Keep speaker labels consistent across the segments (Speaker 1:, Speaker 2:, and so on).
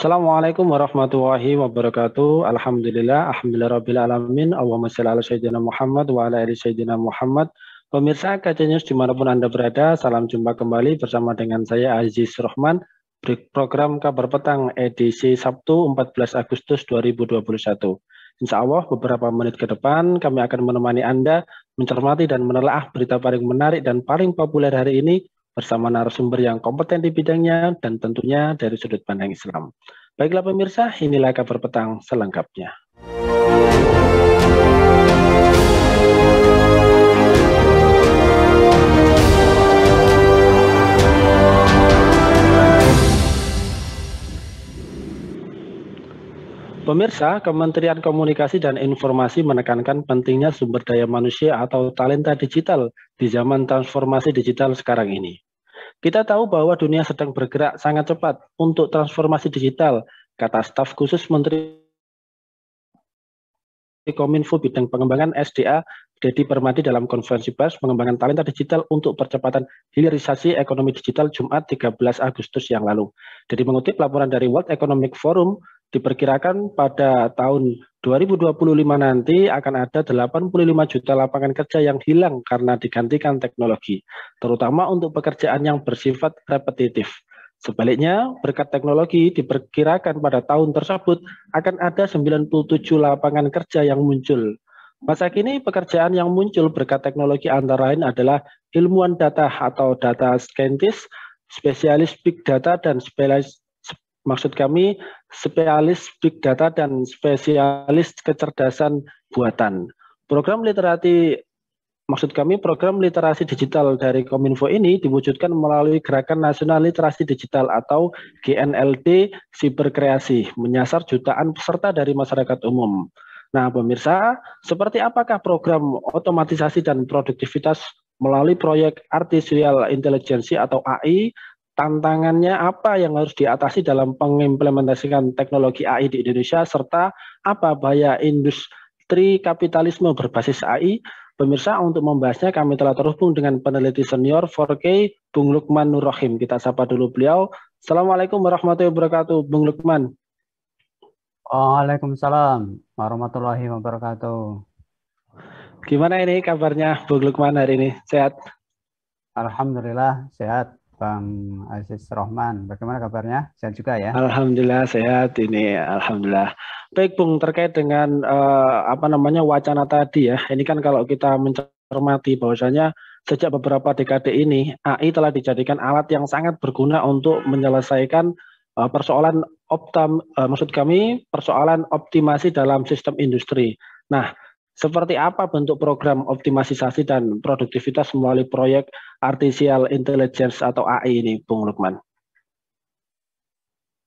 Speaker 1: Assalamualaikum warahmatullahi wabarakatuh. Alhamdulillah rabbil alamin. Allahumma shalli ala sayyidina Muhammad wa ala ali sayyidina Muhammad. Pemirsa KC News dimanapun Anda berada, salam jumpa kembali bersama dengan saya Aziz Rohman. Program Kabar Petang edisi Sabtu 14 Agustus 2021. Insya Allah beberapa menit ke depan kami akan menemani Anda mencermati dan menelaah berita paling menarik dan paling populer hari ini bersama narasumber yang kompeten di bidangnya dan tentunya dari sudut pandang Islam. Baiklah pemirsa, inilah Kabar Petang selengkapnya. Pemirsa, Kementerian Komunikasi dan Informasi menekankan pentingnya sumber daya manusia atau talenta digital di zaman transformasi digital sekarang ini. Kita tahu bahwa dunia sedang bergerak sangat cepat untuk transformasi digital, kata staf khusus Menteri Kominfo bidang pengembangan SDA, Dedi Permadi dalam konferensi pers pengembangan talenta digital untuk percepatan hilirisasi ekonomi digital Jumat 13 Agustus yang lalu. Jadi mengutip laporan dari World Economic Forum, diperkirakan pada tahun 2025 nanti akan ada 85 juta lapangan kerja yang hilang karena digantikan teknologi, terutama untuk pekerjaan yang bersifat repetitif. Sebaliknya, berkat teknologi diperkirakan pada tahun tersebut akan ada 97 lapangan kerja yang muncul. Masa kini pekerjaan yang muncul berkat teknologi antara lain adalah ilmuwan data atau data scientist, spesialis big data dan spesialis big data dan spesialis kecerdasan buatan. Program literasi digital dari Kominfo ini diwujudkan melalui Gerakan Nasional Literasi Digital atau GNLD Siberkreasi, menyasar jutaan peserta dari masyarakat umum. Nah, pemirsa, seperti apakah program otomatisasi dan produktivitas melalui proyek Artificial Intelligence atau AI? Tantangannya apa yang harus diatasi dalam mengimplementasikan teknologi AI di Indonesia, serta apa bahaya industri kapitalisme berbasis AI? Pemirsa, untuk membahasnya kami telah terhubung dengan peneliti senior 4K, Bung Lukman Nur Rahim. Kita sapa dulu beliau. Assalamualaikum warahmatullahi wabarakatuh, Bung Lukman.
Speaker 2: Waalaikumsalam warahmatullahi wabarakatuh.
Speaker 1: Gimana ini kabarnya Bung Lukman hari ini? Sehat?
Speaker 2: Alhamdulillah sehat, Bang Aziz Rohman. Bagaimana kabarnya? Sehat juga ya?
Speaker 1: Alhamdulillah sehat ini, alhamdulillah. Baik Bung, terkait dengan wacana tadi ya. Ini kan kalau kita mencermati bahwasanya sejak beberapa dekade ini AI telah dijadikan alat yang sangat berguna untuk menyelesaikan persoalan optimasi dalam sistem industri. Nah, seperti apa bentuk program optimasi dan produktivitas melalui proyek Artificial Intelligence atau AI ini, Bung Lukman?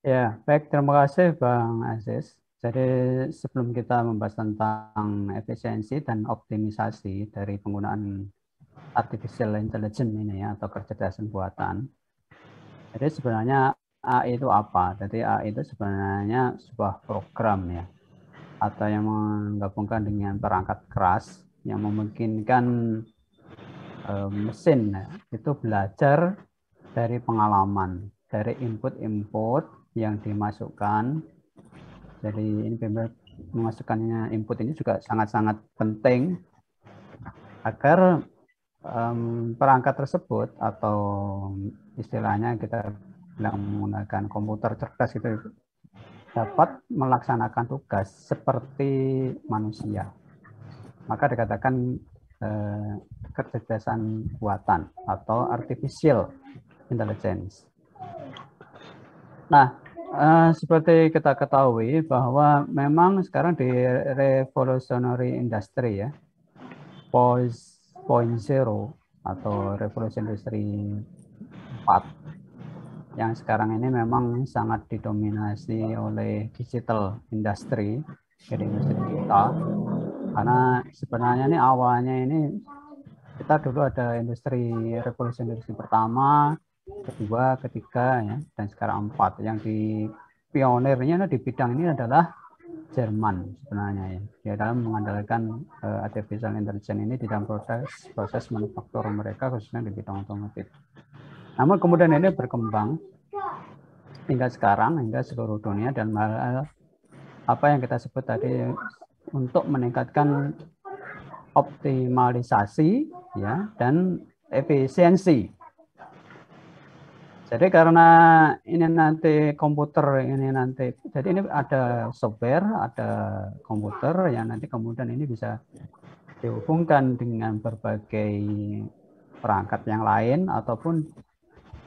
Speaker 2: Ya, baik. Terima kasih, Bang Aziz. Jadi sebelum kita membahas tentang efisiensi dan optimisasi dari penggunaan Artificial Intelligence ini ya, atau kecerdasan buatan. Jadi sebenarnya AI itu apa? Jadi AI itu sebenarnya sebuah program ya, atau yang menggabungkan dengan perangkat keras yang memungkinkan mesin ya, itu belajar dari pengalaman, dari input-input yang dimasukkan. Jadi ini benar memasukkannya input ini juga sangat-sangat penting agar perangkat tersebut, atau istilahnya kita bilang menggunakan komputer cerdas itu, dapat melaksanakan tugas seperti manusia. Maka dikatakan kecerdasan buatan atau artificial intelligence. Nah, seperti kita ketahui bahwa memang sekarang di revolutionary industry ya, 4.0 atau revolusi industri 4 yang sekarang ini memang sangat didominasi oleh digital industry, jadi industri kita. Karena sebenarnya ini awalnya ini kita dulu ada industri revolusi industri pertama, kedua, ketiga ya, dan sekarang 4. Yang di pionirnya di bidang ini adalah Jerman sebenarnya ya. Dia dalam mengandalkan artificial intelligence ini di dalam proses manufaktur mereka, khususnya di bidang otomotif. Namun kemudian ini berkembang hingga sekarang, hingga seluruh dunia, dan apa yang kita sebut tadi untuk meningkatkan optimalisasi ya dan efisiensi. Jadi karena ini nanti komputer ini nanti, jadi ini ada software, ada komputer yang nanti kemudian ini bisa dihubungkan dengan berbagai perangkat yang lain ataupun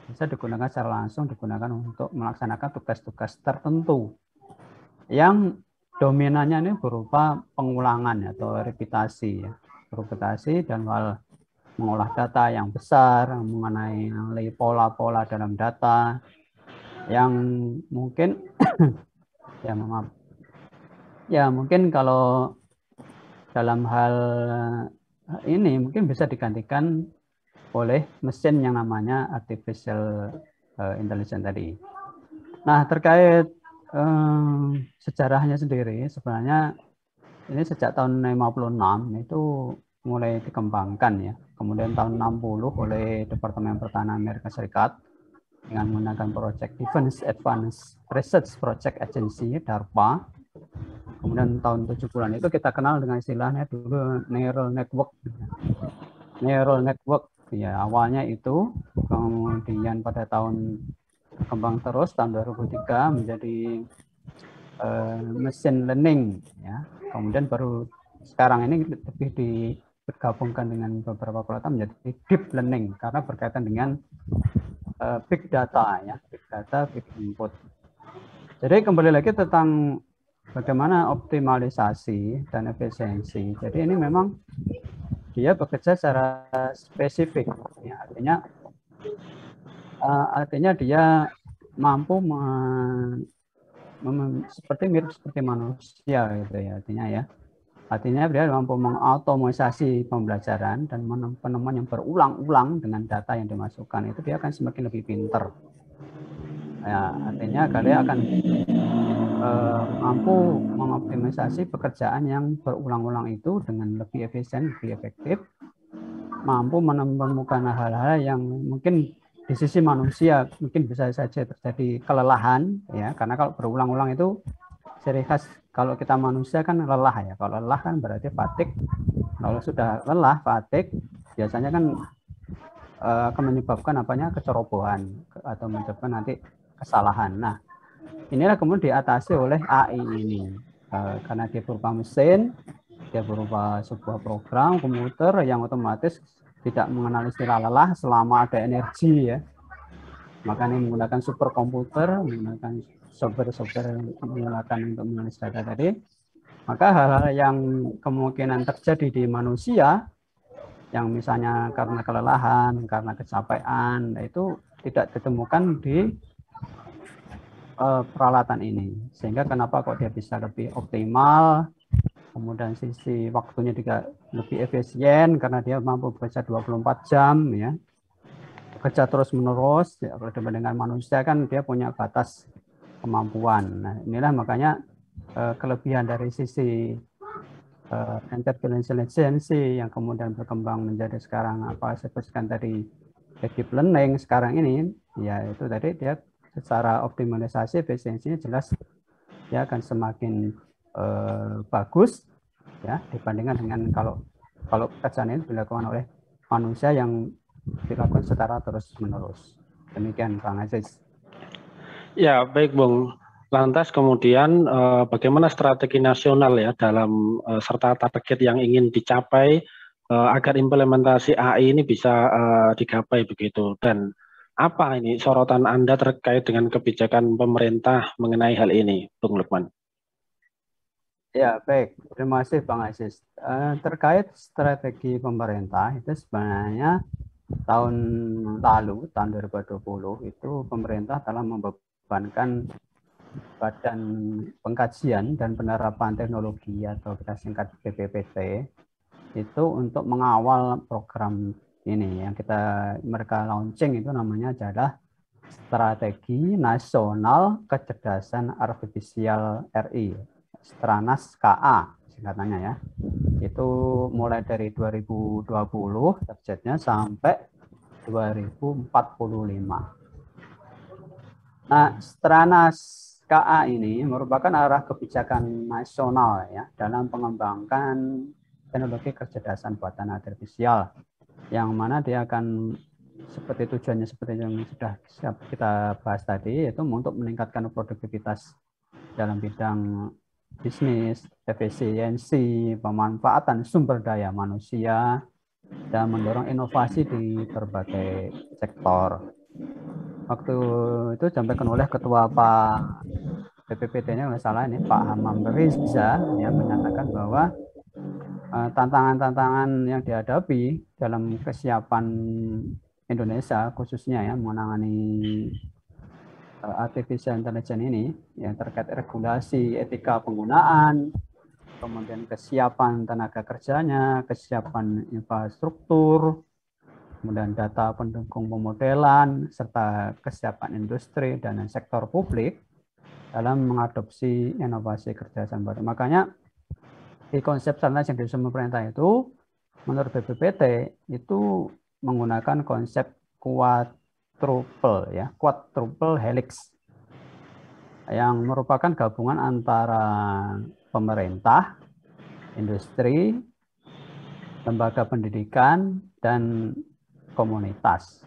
Speaker 2: bisa digunakan secara langsung, digunakan untuk melaksanakan tugas-tugas tertentu yang dominannya ini berupa pengulangan atau repetisi ya, repetisi dan hal mengolah data yang besar mengenai pola-pola dalam data yang mungkin ya mungkin kalau dalam hal ini mungkin bisa digantikan oleh mesin yang namanya artificial intelligence tadi. Nah, terkait sejarahnya sendiri sebenarnya ini sejak tahun 56 itu mulai dikembangkan ya. Kemudian tahun 60 oleh Departemen Pertahanan Amerika Serikat dengan menggunakan proyek Defense Advanced Research Project Agency (DARPA). Kemudian tahun 70-an itu kita kenal dengan istilahnya dulu neural network. Neural network ya awalnya itu, kemudian pada tahun berkembang terus tahun 2003 menjadi machine learning ya. Kemudian baru sekarang ini lebih digabungkan dengan beberapa pelatihan menjadi deep learning karena berkaitan dengan big data ya, big data, big input. Jadi kembali lagi tentang bagaimana optimalisasi dan efisiensi. Jadi ini memang dia bekerja secara spesifik ya, artinya dia mampu seperti mirip seperti manusia gitu ya, artinya dia mampu mengautomatisasi pembelajaran dan penemuan yang berulang-ulang dengan data yang dimasukkan, itu dia akan semakin lebih pintar ya, artinya dia akan mampu mengoptimisasi pekerjaan yang berulang-ulang itu dengan lebih efisien, lebih efektif, mampu menemukan hal-hal yang mungkin di sisi manusia mungkin bisa saja terjadi kelelahan ya, karena kalau berulang-ulang itu ciri khas kalau kita manusia kan lelah ya, kalau lelah kan berarti fatigue, kalau sudah lelah fatigue biasanya kan akan menyebabkan kecerobohan atau menyebabkan nanti kesalahan. Nah, inilah kemudian diatasi oleh AI ini karena dia berupa mesin, dia berupa sebuah program komputer yang otomatis tidak mengenal istilah lelah selama ada energi ya. Makanya menggunakan superkomputer, menggunakan software yang digunakan untuk menganalisis data tadi. Maka hal-hal yang kemungkinan terjadi di manusia yang misalnya karena kelelahan, karena kecapean, itu tidak ditemukan di peralatan ini. Sehingga kenapa kok dia bisa lebih optimal, kemudian sisi waktunya juga lebih efisien karena dia mampu bekerja 24 jam ya. Bekerja terus-menerus ya, kalau dibandingkan manusia kan dia punya batas kemampuan. Nah, inilah makanya kelebihan dari sisi artificial intelligence yang kemudian berkembang menjadi sekarang apa saya sebutkan tadi deep learning sekarang ini ya, itu tadi dia secara optimalisasi efisiensinya jelas dia akan semakin bagus ya dibandingkan dengan kalau pekerjaan ini dilakukan oleh manusia yang dilakukan secara terus-menerus. Demikian Bang Aziz.
Speaker 1: Ya, baik Bung. Lantas kemudian bagaimana strategi nasional ya dalam serta target yang ingin dicapai agar implementasi AI ini bisa digapai begitu, dan apa ini sorotan Anda terkait dengan kebijakan pemerintah mengenai hal ini, Bung Lukman?
Speaker 2: Ya, baik. Terima kasih Bang Aziz. Terkait strategi pemerintah itu sebenarnya tahun lalu, tahun 2020 itu pemerintah telah membebankan Badan Pengkajian dan Penerapan Teknologi atau kita singkat BPPT itu untuk mengawal program ini yang mereka launching itu namanya adalah Strategi Nasional Kecerdasan Artifisial RI, Stranas KA singkatannya ya. Itu mulai dari 2020 targetnya sampai 2045. Nah, Stranas KA ini merupakan arah kebijakan nasional ya dalam mengembangkan teknologi kecerdasan buatan artifisial, yang mana dia akan seperti tujuannya seperti yang sudah kita bahas tadi, yaitu untuk meningkatkan produktivitas dalam bidang bisnis, efisiensi, pemanfaatan sumber daya manusia, dan mendorong inovasi di berbagai sektor. Waktu itu disampaikan oleh Ketua Pak BPPT-nya, kalau salah ini Pak Hamam Riza, yang menyatakan bahwa tantangan-tantangan yang dihadapi dalam kesiapan Indonesia khususnya ya menangani artificial intelligence ini yang terkait regulasi, etika penggunaan, kemudian kesiapan tenaga kerjanya, kesiapan infrastruktur, kemudian data pendukung pemodelan, serta kesiapan industri dan sektor publik dalam mengadopsi inovasi kecerdasan buatan. Makanya di konsep Stranas yang disusun pemerintah itu, menurut BPPT itu menggunakan konsep quadruple helix, yang merupakan gabungan antara pemerintah, industri, lembaga pendidikan, dan komunitas.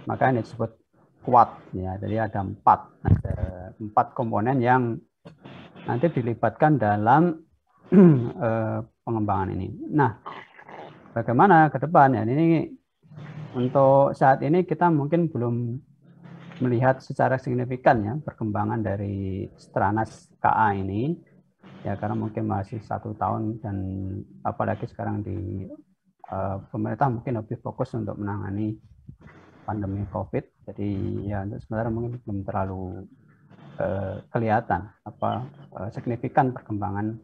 Speaker 2: Maka ini disebut quad ya. Jadi ada empat komponen yang nanti dilibatkan dalam pengembangan ini. Nah, bagaimana ke depan ya? Ini untuk saat ini kita mungkin belum melihat secara signifikan ya perkembangan dari Stranas KA ini ya, karena mungkin masih 1 tahun, dan apalagi sekarang di pemerintah mungkin lebih fokus untuk menangani pandemi COVID. Jadi ya untuk sementara mungkin belum terlalu kelihatan apa signifikan perkembangan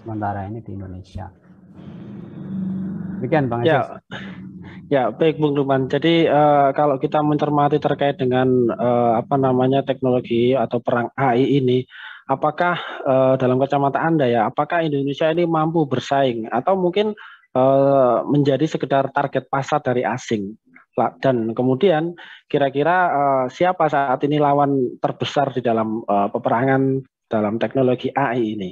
Speaker 2: sementara ini di Indonesia. Demikian Bang Aziz.
Speaker 1: Ya, baik Bung Luman. Jadi kalau kita mencermati terkait dengan teknologi atau perang AI ini, apakah dalam kacamata Anda ya, apakah Indonesia ini mampu bersaing atau mungkin menjadi sekedar target pasar dari asing? Dan kemudian kira-kira siapa saat ini lawan terbesar di dalam peperangan dalam teknologi AI ini?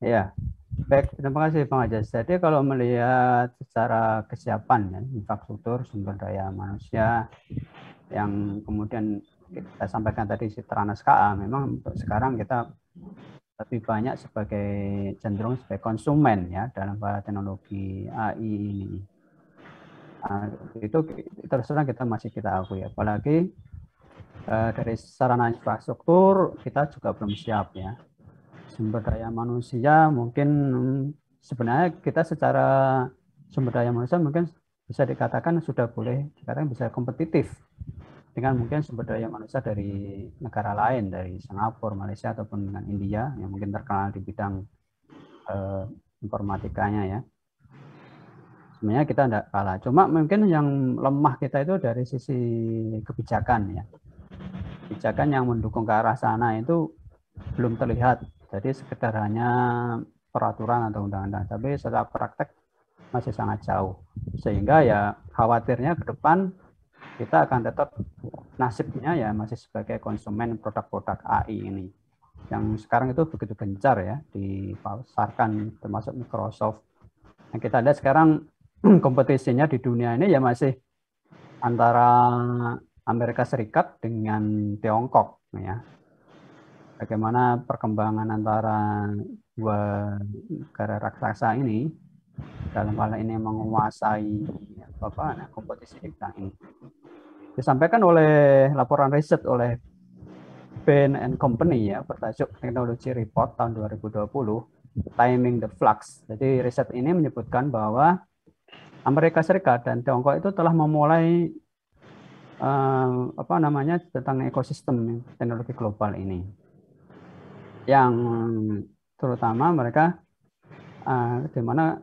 Speaker 2: Ya. Baik, terima kasih Bang Aziz. Jadi kalau melihat secara kesiapan ya, infrastruktur sumber daya manusia yang kemudian kita sampaikan tadi Stranas KA, memang untuk sekarang kita lebih banyak sebagai cenderung sebagai konsumen ya dalam teknologi AI ini. Itu terus terang kita masih kita akui, apalagi dari sarana infrastruktur kita juga belum siap ya. Sumber daya manusia mungkin sebenarnya kita secara sumber daya manusia mungkin bisa dikatakan sudah boleh dikatakan bisa kompetitif dengan mungkin sumber daya manusia dari negara lain, dari Singapura, Malaysia, ataupun dengan India yang mungkin terkenal di bidang informatikanya ya. Sebenarnya kita tidak kalah, cuma mungkin yang lemah kita itu dari sisi kebijakan ya. Kebijakan yang mendukung ke arah sana itu belum terlihat. Jadi sekedar hanya peraturan atau undang-undang, tapi secara praktek masih sangat jauh. Sehingga ya khawatirnya ke depan kita akan tetap nasibnya ya masih sebagai konsumen produk-produk AI ini. Yang sekarang itu begitu gencar ya dipasarkan, termasuk Microsoft. Yang kita lihat sekarang kompetisinya di dunia ini ya masih antara Amerika Serikat dengan Tiongkok ya. Bagaimana perkembangan antara dua negara raksasa ini dalam hal ini menguasai kompetisi di bidang ini. Disampaikan oleh laporan riset oleh Bain & Company ya, bertajuk Technology Report tahun 2020, Timing the Flux. Jadi riset ini menyebutkan bahwa Amerika Serikat dan Tiongkok itu telah memulai tentang ekosistem teknologi global ini, yang terutama mereka di mana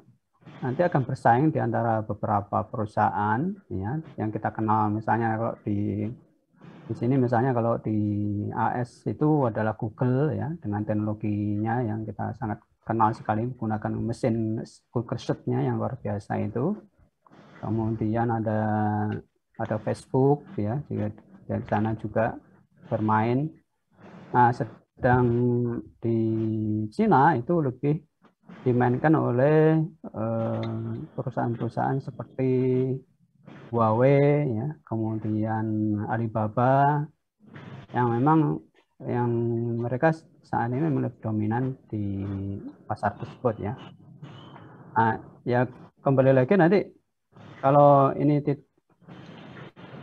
Speaker 2: nanti akan bersaing di antara beberapa perusahaan ya yang kita kenal. Misalnya kalau di sini misalnya kalau di AS itu adalah Google ya dengan teknologinya yang kita sangat kenal sekali, menggunakan mesin Google Search-nya yang luar biasa itu. Kemudian ada Facebook ya, di sana juga bermain. Nah, sedang di Cina itu lebih dimainkan oleh perusahaan-perusahaan seperti Huawei, ya, kemudian Alibaba, yang memang yang mereka saat ini lebih dominan di pasar tersebut, ya. Nah, ya kembali lagi nanti kalau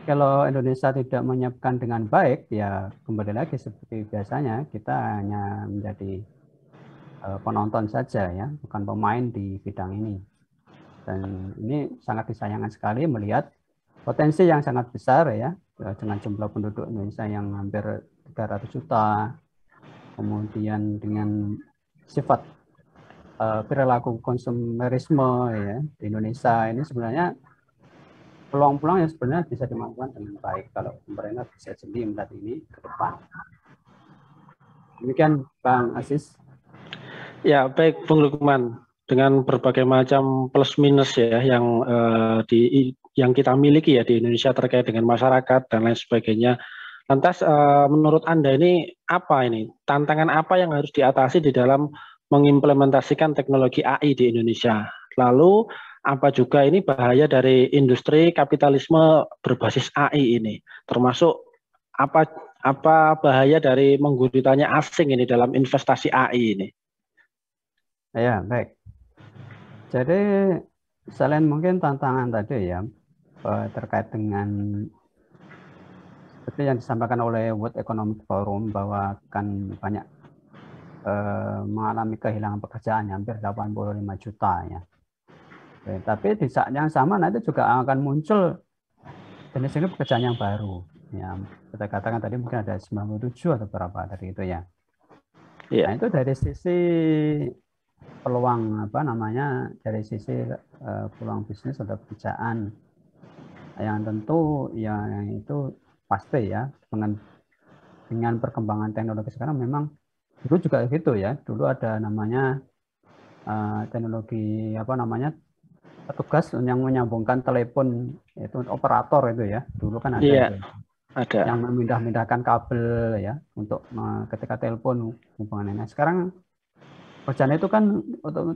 Speaker 2: kalau Indonesia tidak menyiapkan dengan baik, ya kembali lagi seperti biasanya kita hanya menjadi penonton saja, ya, bukan pemain di bidang ini. Dan ini sangat disayangkan sekali melihat potensi yang sangat besar, ya, dengan jumlah penduduk Indonesia yang hampir 300 juta, kemudian dengan sifat perilaku konsumerisme, ya, di Indonesia ini sebenarnya peluang-peluang yang sebenarnya bisa dimanfaatkan dengan baik kalau pemerintah bisa jeli melihat ini ke depan. Demikian Bang Aziz.
Speaker 1: Ya, baik Bung Lukman. Dengan berbagai macam plus minus ya yang kita miliki ya di Indonesia terkait dengan masyarakat dan lain sebagainya. Lantas menurut Anda ini tantangan apa yang harus diatasi di dalam mengimplementasikan teknologi AI di Indonesia? Lalu apa juga ini bahaya dari industri kapitalisme berbasis AI ini? Termasuk apa bahaya dari menggulitanya asing ini dalam investasi AI ini?
Speaker 2: Ya, baik. Jadi selain mungkin tantangan tadi, ya, terkait dengan seperti yang disampaikan oleh World Economic Forum bahwa akan banyak mengalami kehilangan pekerjaan hampir 85 juta, ya. Tapi di saat yang sama nanti juga akan muncul jenis-jenis pekerjaan yang baru, ya. Kita katakan tadi mungkin ada 97 atau berapa dari itu, ya.
Speaker 1: Yeah.
Speaker 2: Nah, itu dari sisi peluang dari sisi peluang bisnis atau pekerjaan yang tentu ya itu pasti, ya, dengan perkembangan teknologi sekarang memang dulu juga gitu, ya. Dulu ada namanya teknologi petugas yang menyambungkan telepon, itu operator itu, ya. Dulu kan ada itu.
Speaker 1: Ada.
Speaker 2: Yang memindah-mindahkan kabel, ya, untuk ketika telepon hubungannya. Sekarang pekerjaan itu kan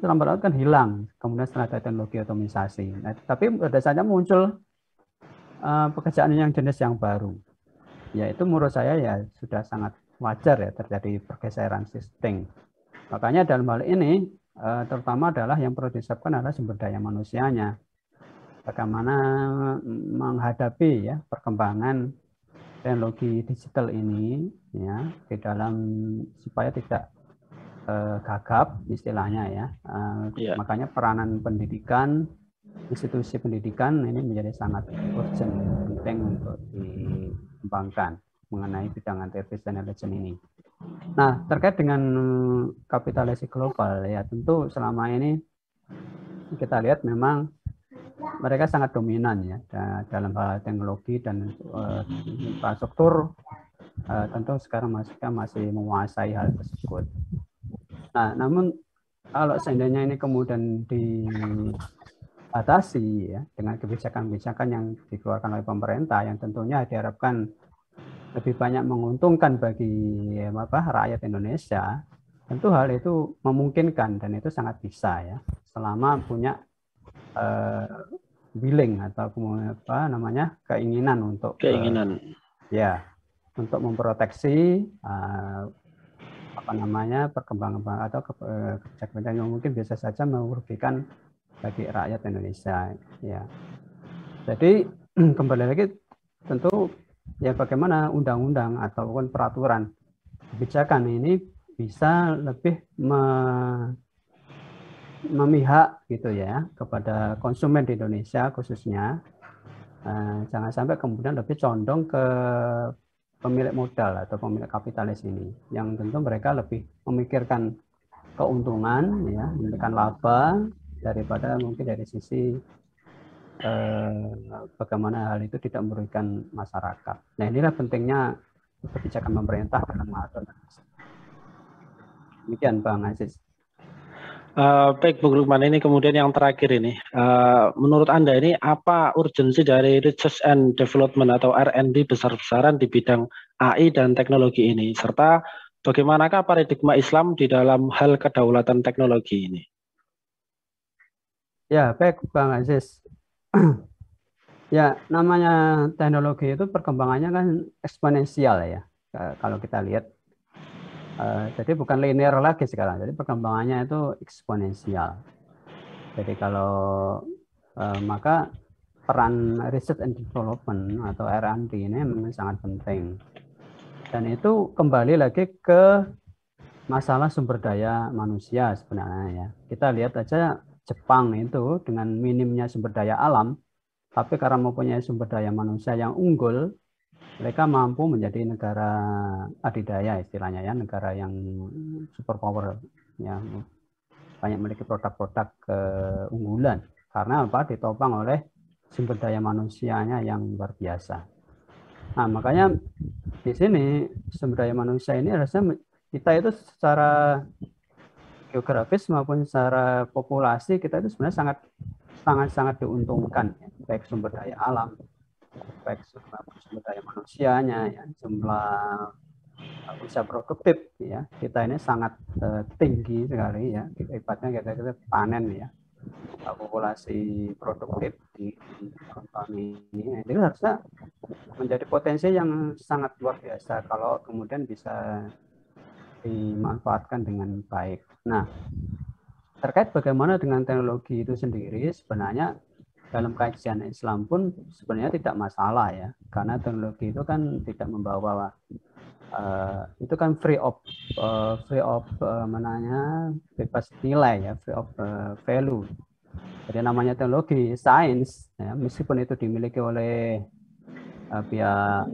Speaker 2: lambat laun kan hilang. Kemudian setelah ada teknologi otomatisasi. Nah, tapi pada saatnya muncul pekerjaan yang jenis yang baru. Ya, itu menurut saya ya sudah sangat wajar, ya, terjadi pergeseran sistem. Makanya dalam hal ini terutama adalah yang perlu disiapkan adalah sumber daya manusianya. Bagaimana menghadapi, ya, perkembangan teknologi digital ini, ya, di dalam supaya tidak gagap istilahnya, ya. Makanya peranan pendidikan, institusi pendidikan ini menjadi sangat urgent, penting untuk dikembangkan mengenai bidang artificial intelligence ini. Nah, terkait dengan kapitalisasi global, ya, tentu selama ini kita lihat memang mereka sangat dominan, ya, dalam hal teknologi dan infrastruktur. Tentu sekarang mereka masih menguasai hal tersebut. Nah, namun kalau seandainya ini kemudian diatasi, ya, dengan kebijakan-kebijakan yang dikeluarkan oleh pemerintah yang tentunya diharapkan lebih banyak menguntungkan bagi rakyat Indonesia, tentu hal itu memungkinkan dan itu sangat bisa, ya, selama punya willing atau keinginan untuk untuk memproteksi perkembangan atau kebijakan yang mungkin bisa saja merugikan bagi rakyat Indonesia, ya. Jadi kembali lagi tentu, ya, bagaimana undang-undang ataupun peraturan kebijakan ini bisa lebih memihak, gitu, ya, kepada konsumen di Indonesia khususnya. Jangan sampai kemudian lebih condong ke pemilik modal atau pemilik kapitalis ini, yang tentu mereka lebih memikirkan keuntungan, ya, memikirkan laba daripada mungkin dari sisi bagaimana hal itu tidak merugikan masyarakat. Nah, inilah pentingnya kebijakan pemerintah dalam mengatur. Demikian Bang Aziz.
Speaker 1: Baik, Bung Lukman, ini kemudian yang terakhir ini, menurut Anda ini apa urgensi dari research and development atau R&D besar-besaran di bidang AI dan teknologi ini, serta bagaimanakah paradigma Islam di dalam hal kedaulatan teknologi ini?
Speaker 2: Ya, baik Bang Aziz. Ya, namanya teknologi itu perkembangannya kan eksponensial ya. Kalau kita lihat, jadi bukan linear lagi sekarang. Jadi perkembangannya itu eksponensial. Jadi kalau maka peran research and development atau R&D ini memang sangat penting. Dan itu kembali lagi ke masalah sumber daya manusia sebenarnya ya. Kita lihat aja Jepang itu dengan minimnya sumber daya alam, tapi karena mempunyai sumber daya manusia yang unggul, mereka mampu menjadi negara adidaya istilahnya ya, negara yang superpower ya, banyak memiliki produk-produk keunggulan karena apa? Ditopang oleh sumber daya manusianya yang luar biasa. Nah, makanya di sini sumber daya manusia ini harusnya kita itu secara geografis maupun secara populasi kita itu sebenarnya sangat diuntungkan ya. Baik sumber daya alam, baik sumber daya manusianya ya, jumlah usia produktif ya, kita ini sangat tinggi sekali ya, ibaratnya kita panen ya, populasi produktif di tahun ini. Jadi harusnya menjadi potensi yang sangat luar biasa kalau kemudian bisa dimanfaatkan dengan baik. Nah, terkait bagaimana dengan teknologi itu sendiri, sebenarnya dalam kajian Islam pun sebenarnya tidak masalah ya, karena teknologi itu kan tidak membawa itu kan free of bebas nilai ya, free of value. Jadi namanya teknologi sains ya, meskipun itu dimiliki oleh pihak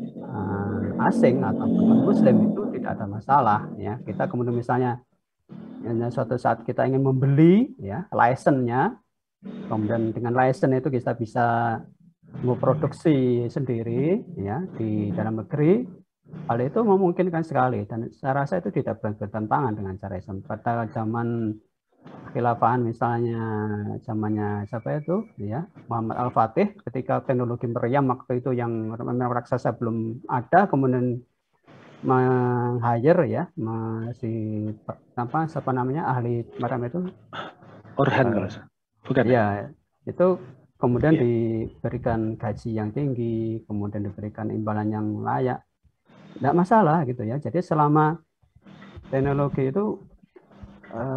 Speaker 2: asing atau muslim itu tidak ada masalah ya. Kita kemudian misalnya suatu saat kita ingin membeli ya license-nya, kemudian dengan license itu kita bisa memproduksi sendiri ya di dalam negeri, hal itu memungkinkan sekali dan saya rasa itu tidak bertentangan dengan cara Islam. Pada zaman khilafahan misalnya zamannya siapa itu ya, Muhammad Al-Fatih, ketika teknologi meriam waktu itu yang memang raksasa belum ada, kemudian meng-hire ya masih siapa namanya ahli meriam itu
Speaker 1: Orhan kalau bukan
Speaker 2: ya, itu kemudian diberikan gaji yang tinggi, kemudian diberikan imbalan yang layak, tidak masalah gitu ya. Jadi selama teknologi itu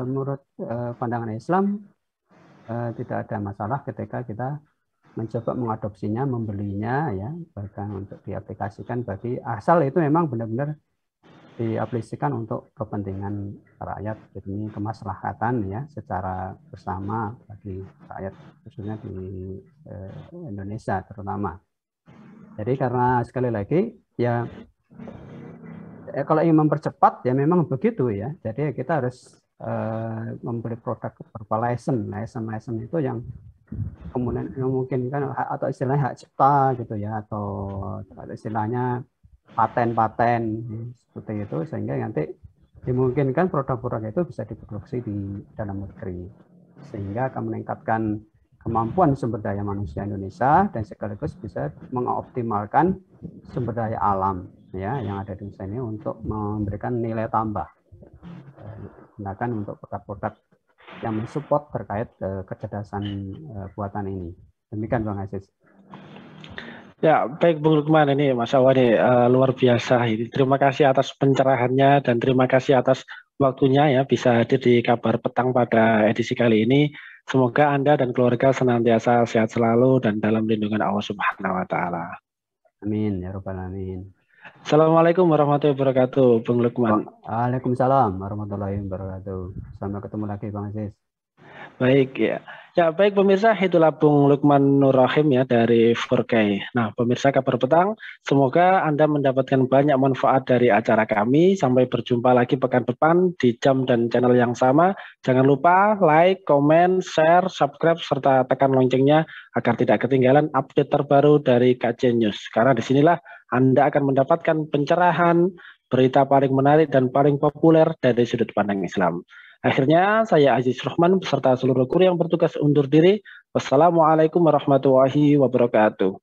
Speaker 2: menurut pandangan Islam tidak ada masalah ketika kita mencoba mengadopsinya, membelinya ya, bahkan untuk diaplikasikan bagi asal itu memang benar-benar diaplikasikan untuk kepentingan rakyat, demi kemaslahatan ya secara bersama bagi rakyat khususnya di Indonesia terutama. Jadi karena sekali lagi ya kalau ingin mempercepat ya memang begitu ya. Jadi kita harus membeli produk berupa license itu yang kemudian memungkinkan atau istilahnya hak cipta gitu ya, atau istilahnya paten-paten seperti itu, sehingga nanti dimungkinkan produk-produk itu bisa diproduksi di dalam negeri sehingga akan meningkatkan kemampuan sumber daya manusia Indonesia dan sekaligus bisa mengoptimalkan sumber daya alam ya yang ada di Indonesia ini untuk memberikan nilai tambah, digunakan untuk produk-produk yang mensupport terkait kecerdasan buatan ini. Demikian Bang Aziz.
Speaker 1: Ya, baik Bung Lukman, ini Mas Awan luar biasa. Terima kasih atas pencerahannya dan terima kasih atas waktunya ya bisa hadir di Kabar Petang pada edisi kali ini. Semoga Anda dan keluarga senantiasa sehat selalu dan dalam lindungan Allah Subhanahu wa taala.
Speaker 2: Amin ya rabbal alamin.
Speaker 1: Assalamualaikum warahmatullahi wabarakatuh, Bung Lukman.
Speaker 2: Waalaikumsalam warahmatullahi wabarakatuh. Sampai ketemu lagi Bang Aziz.
Speaker 1: Baik ya. Ya, baik pemirsa, itulah Bung Lukman Nur Rahim ya dari 4K. Nah, pemirsa Kabar Petang, semoga Anda mendapatkan banyak manfaat dari acara kami. Sampai berjumpa lagi pekan depan di jam dan channel yang sama. Jangan lupa like, komen, share, subscribe, serta tekan loncengnya agar tidak ketinggalan update terbaru dari KJ News. Karena disinilah Anda akan mendapatkan pencerahan, berita paling menarik dan paling populer dari sudut pandang Islam. Akhirnya saya Aziz Rahman beserta seluruh kru yang bertugas undur diri. Wassalamualaikum warahmatullahi wabarakatuh.